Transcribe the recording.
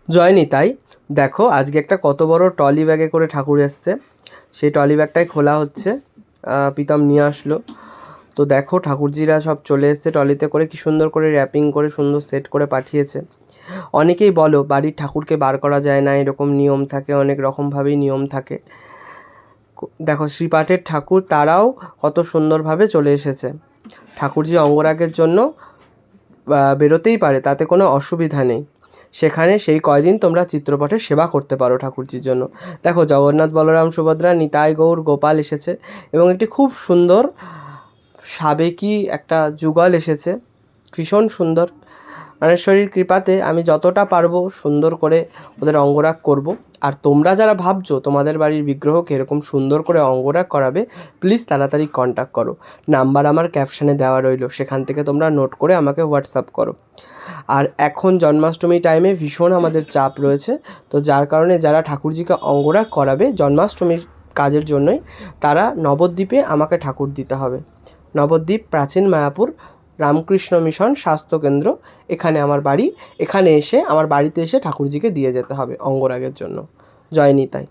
জয় নিতাই। দেখো আজকে একটা কত বড় ট্রলি ব্যাগে করে ঠাকুর এসছে, সেই ট্রলি ব্যাগটাই খোলা হচ্ছে। প্রীতম নিয়ে আসলো। তো দেখো ঠাকুরজিরা সব চলে এসছে ট্রলিতে করে, কি সুন্দর করে র্যাপিং করে সুন্দর সেট করে পাঠিয়েছে। অনেকেই বলো বাড়ির ঠাকুরকে বার করা যায় না, এরকম নিয়ম থাকে, অনেক রকমভাবেই নিয়ম থাকে। দেখো শ্রীপাঠের ঠাকুর তারাও কত সুন্দরভাবে চলে এসেছে। ঠাকুরজি অঙ্গরাগের জন্য বেরোতেই পারে, তাতে কোনো অসুবিধা নেই। সেখানে সেই কয়দিন তোমরা চিত্রপটের সেবা করতে পারো ঠাকুরজির জন্য। দেখো জগন্নাথ, বলরাম, সুভদ্রা, নিতাই, গৌর, গোপাল এসেছে এবং একটি খুব সুন্দর সাবেকি একটা যুগল এসেছে, ভীষণ সুন্দর। মানেশ্বরীর কৃপাতে আমি যতটা পারবো সুন্দর করে ওদের অঙ্গরাগ করব। আর তোমরা যারা ভাবছো তোমাদের বাড়ির বিগ্রহকে এরকম সুন্দর করে অঙ্গরাগ করাবে, প্লিজ তাড়াতাড়ি কন্ট্যাক্ট করো। নাম্বার আমার ক্যাপশনে দেওয়া রইলো, সেখান থেকে তোমরা নোট করে আমাকে হোয়াটসঅ্যাপ করো। আর এখন জন্মাষ্টমী টাইমে ভীষণ আমাদের চাপ রয়েছে, তো যার কারণে যারা ঠাকুরজিকে অঙ্গরাগ করাবে জন্মাষ্টমীর কাজের জন্যই, তারা নবদ্বীপে আমাকে ঠাকুর দিতে হবে। নবদ্বীপ প্রাচীন মায়াপুর রামকৃষ্ণ মিশন স্বাস্থ্যকেন্দ্র, এখানে আমার বাড়ি। এখানে এসে আমার বাড়িতে এসে ঠাকুরজিকে দিয়ে যেতে হবে অঙ্গরাগের জন্য। জয় নিতাই।